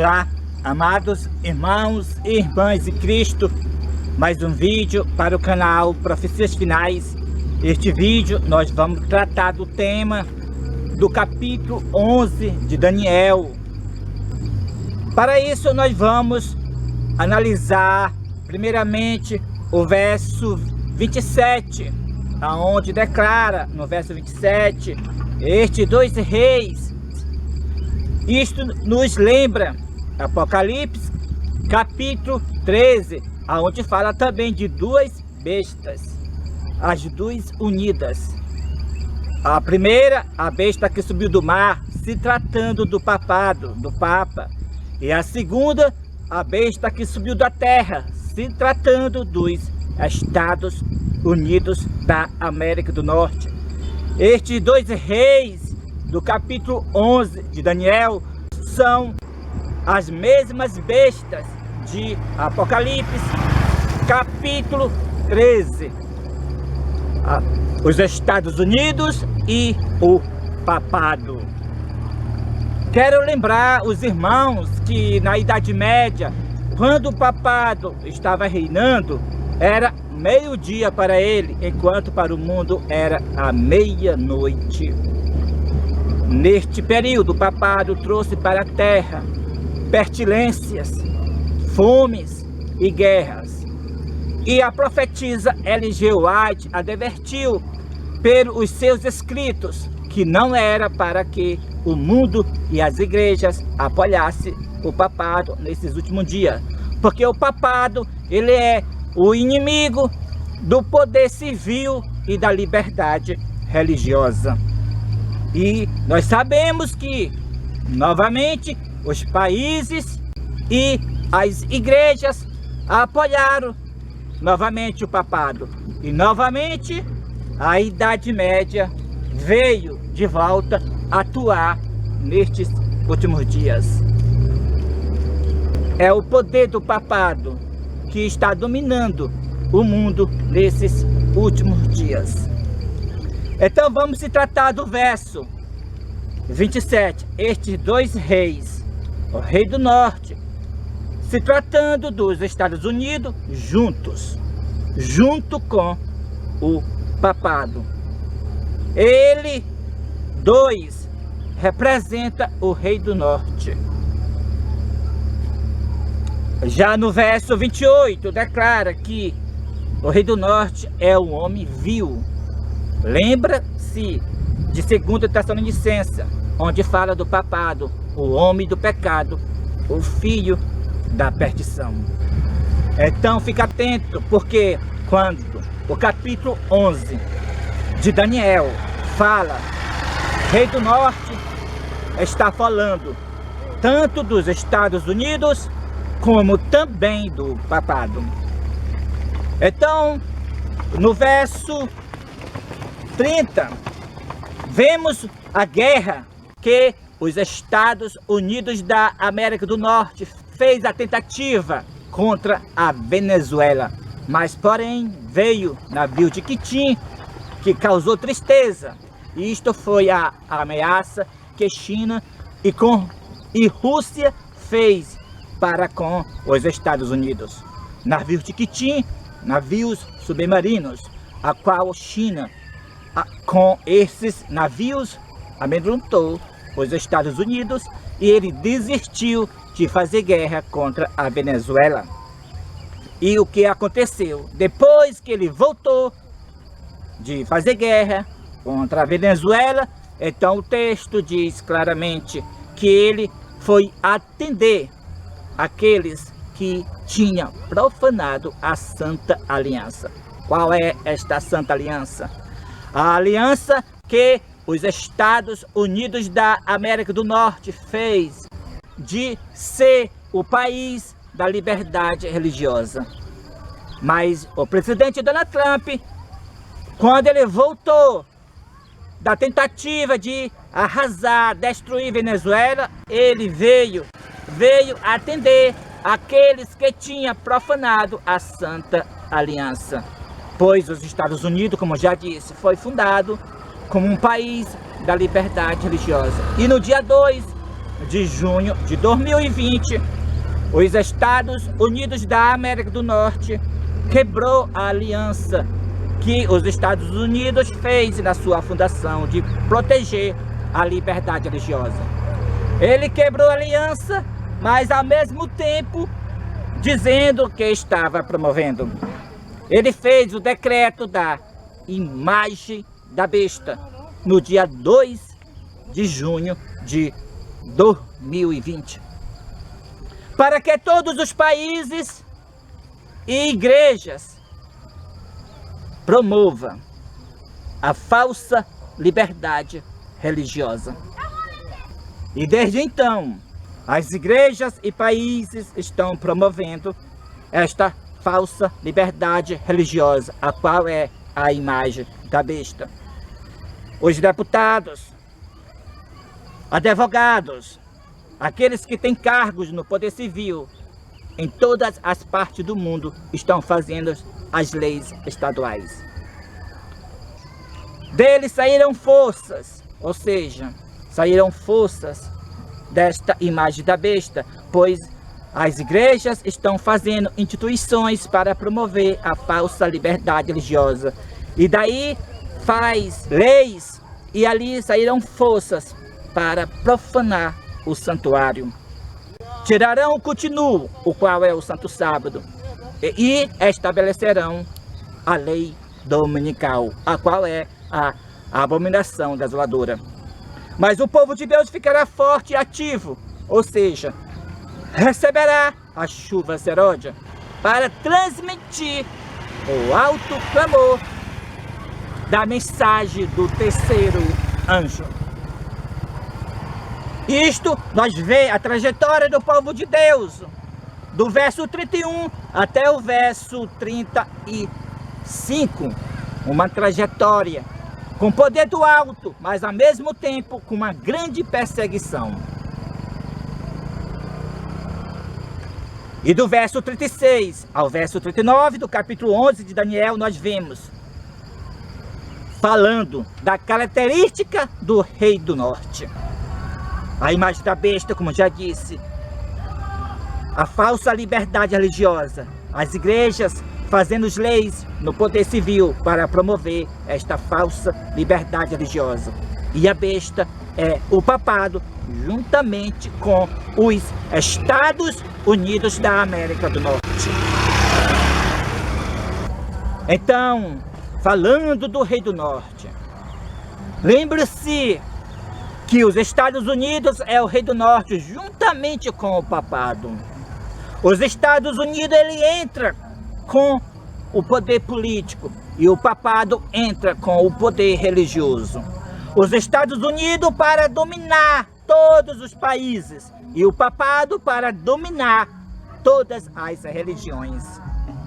Olá, amados irmãos e irmãs em Cristo, mais um vídeo para o canal Profecias Finais. Este vídeo nós vamos tratar do tema do capítulo 11 de Daniel. Para isso nós vamos analisar primeiramente o verso 27, aonde declara no verso 27, estes dois reis. Isto nos lembra Apocalipse capítulo 13, aonde fala também de duas bestas, as duas unidas. A primeira, a besta que subiu do mar, se tratando do papado, do Papa. E a segunda, a besta que subiu da terra, se tratando dos Estados Unidos da América do Norte. Estes dois reis do capítulo 11 de Daniel são as mesmas bestas de Apocalipse capítulo 13. Os Estados Unidos e o papado. Quero lembrar os irmãos que na Idade Média, quando o papado estava reinando, era meio-dia para ele, enquanto para o mundo era a meia-noite. Neste período, o papado trouxe para a terra pestilências, fomes e guerras. E a profetisa L.G. White advertiu pelos seus escritos que não era para que o mundo e as igrejas apoiassem o papado nesses últimos dias, porque o papado ele é o inimigo do poder civil e da liberdade religiosa. E nós sabemos que, novamente, os países e as igrejas apoiaram novamente o papado. E, novamente, a Idade Média veio de volta a atuar nestes últimos dias. É o poder do papado que está dominando o mundo nesses últimos dias. Então vamos se tratar do verso 27. Estes dois reis, o rei do norte, se tratando dos Estados Unidos, junto com o papado. Ele, dois, representa o rei do norte. Já no verso 28, declara que o rei do norte é um homem vil. Lembra-se de 2 Tessalonicenses, onde fala do papado, o homem do pecado, o filho da perdição. Então fica atento, porque quando o capítulo 11 de Daniel fala rei do norte, está falando tanto dos Estados Unidos como também do papado. Então, no verso 30, vemos a guerra que os Estados Unidos da América do Norte fez a tentativa contra a Venezuela. Mas, porém, veio navio de Quitim, que causou tristeza. E isto foi a ameaça que China e Rússia fez para com os Estados Unidos. Navios de Quitim, navios submarinos, a qual China, com esses navios, amedrontou os Estados Unidos e ele desistiu de fazer guerra contra a Venezuela. E o que aconteceu? Depois que ele voltou de fazer guerra contra a Venezuela, então o texto diz claramente que ele foi atender aqueles que tinham profanado a Santa Aliança. Qual é esta Santa Aliança? A aliança que os Estados Unidos da América do Norte fez de ser o país da liberdade religiosa. Mas o presidente Donald Trump, quando ele voltou da tentativa de arrasar, destruir Venezuela, ele veio atender aqueles que tinham profanado a Santa Aliança. Pois os Estados Unidos, como já disse, foi fundado como um país da liberdade religiosa. E no dia 2 de junho de 2020, os Estados Unidos da América do Norte quebrou a aliança que os Estados Unidos fez na sua fundação de proteger a liberdade religiosa. Ele quebrou a aliança, mas ao mesmo tempo dizendo que estava promovendo. Ele fez o decreto da imagem da besta no dia 2 de junho de 2020. Para que todos os países e igrejas promovam a falsa liberdade religiosa. E desde então, as igrejas e países estão promovendo esta falsa liberdade religiosa, a qual é a imagem da besta. Os deputados, advogados, aqueles que têm cargos no poder civil, em todas as partes do mundo, estão fazendo as leis estaduais. Deles saíram forças, ou seja, saíram forças desta imagem da besta, pois as igrejas estão fazendo instituições para promover a falsa liberdade religiosa. E daí faz leis e ali saíram forças para profanar o santuário. Tirarão o continuo, o qual é o Santo Sábado, e estabelecerão a lei dominical, a qual é a abominação desoladora. Mas o povo de Deus ficará forte e ativo, ou seja, receberá a chuva seródia para transmitir o alto clamor da mensagem do terceiro anjo. Isto nós vê a trajetória do povo de Deus, do verso 31 até o verso 35, uma trajetória com poder do alto, mas ao mesmo tempo com uma grande perseguição. E do verso 36 ao verso 39 do capítulo 11 de Daniel, nós vemos falando da característica do rei do norte. A imagem da besta, como já disse, a falsa liberdade religiosa, as igrejas fazendo as leis no poder civil para promover esta falsa liberdade religiosa. E a besta é o papado, juntamente com os Estados Unidos da América do Norte. Então, falando do rei do norte, lembre-se que os Estados Unidos é o rei do norte juntamente com o papado. Os Estados Unidos ele entra com o poder político e o papado entra com o poder religioso. Os Estados Unidos para dominar todos os países e o papado para dominar todas as religiões.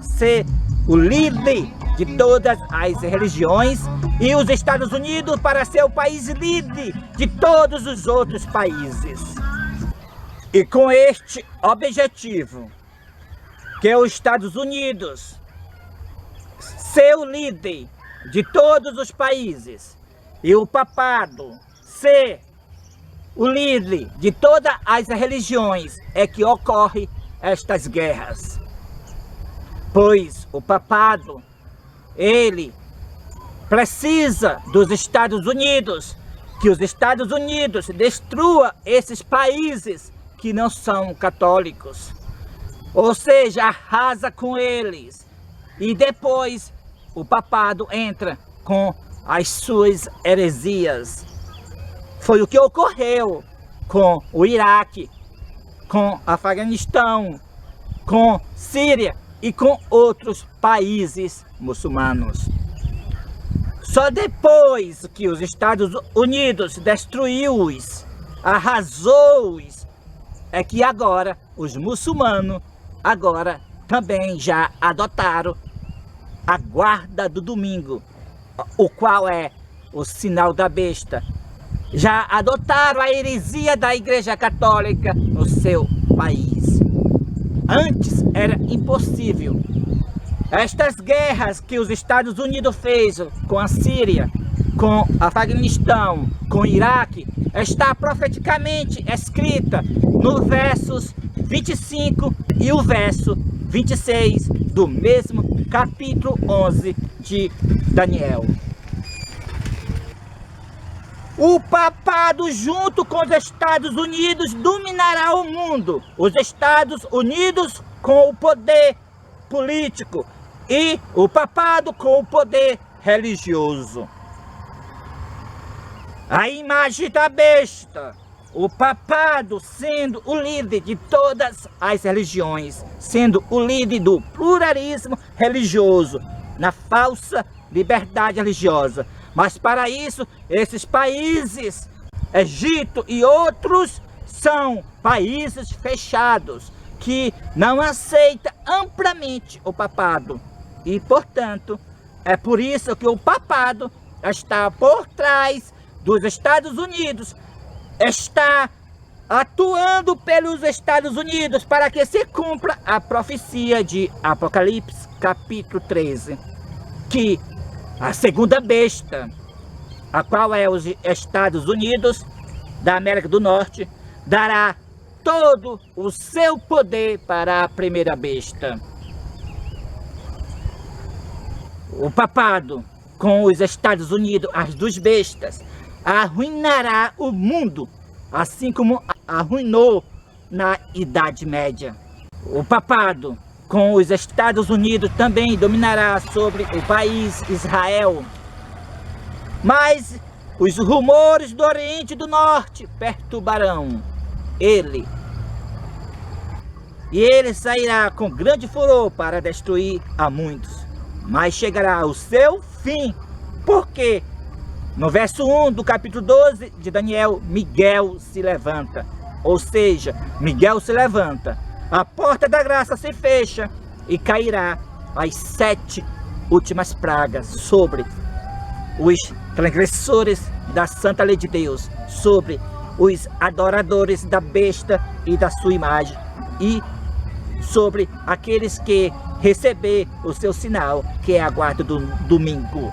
Ser o líder de todas as religiões e os Estados Unidos para ser o país líder de todos os outros países. E com este objetivo, que é os Estados Unidos ser o líder de todos os países e o papado ser o líder de todas as religiões, é que ocorre estas guerras. Pois o papado, ele precisa dos Estados Unidos, que os Estados Unidos destrua esses países que não são católicos. Ou seja, arrasa com eles. E depois o papado entra com as suas heresias. Foi o que ocorreu com o Iraque, com Afeganistão, com Síria e com outros países muçulmanos. Só depois que os Estados Unidos destruiu-os, arrasou-os, é que agora os muçulmanos agora também já adotaram a guarda do domingo, o qual é o sinal da besta. Já adotaram a heresia da Igreja Católica no seu país. Antes era impossível. Estas guerras que os Estados Unidos fez com a Síria, com Afeganistão, com Iraque, está profeticamente escrita no versos 25 e o verso 26 do mesmo capítulo 11 de Daniel. O papado, junto com os Estados Unidos, dominará o mundo. Os Estados Unidos com o poder político e o papado com o poder religioso. A imagem da besta, o papado sendo o líder de todas as religiões, sendo o líder do pluralismo religioso, na falsa liberdade religiosa. Mas para isso, esses países, Egito e outros, são países fechados, que não aceitam amplamente o papado. E, portanto, é por isso que o papado está por trás dos Estados Unidos, está atuando pelos Estados Unidos para que se cumpra a profecia de Apocalipse, capítulo 13, que a segunda besta, a qual é os Estados Unidos da América do Norte, dará todo o seu poder para a primeira besta. O papado com os Estados Unidos, as duas bestas, arruinará o mundo, assim como arruinou na Idade Média. O papado com os Estados Unidos também dominará sobre o país Israel. Mas os rumores do Oriente e do Norte perturbarão ele. E ele sairá com grande furor para destruir a muitos. Mas chegará o seu fim, porque no verso 1 do capítulo 12 de Daniel, Miguel se levanta. Ou seja, Miguel se levanta, a porta da graça se fecha e cairá as 7 últimas pragas sobre os transgressores da santa lei de Deus, sobre os adoradores da besta e da sua imagem, e sobre aqueles que receber o seu sinal, que é a guarda do domingo.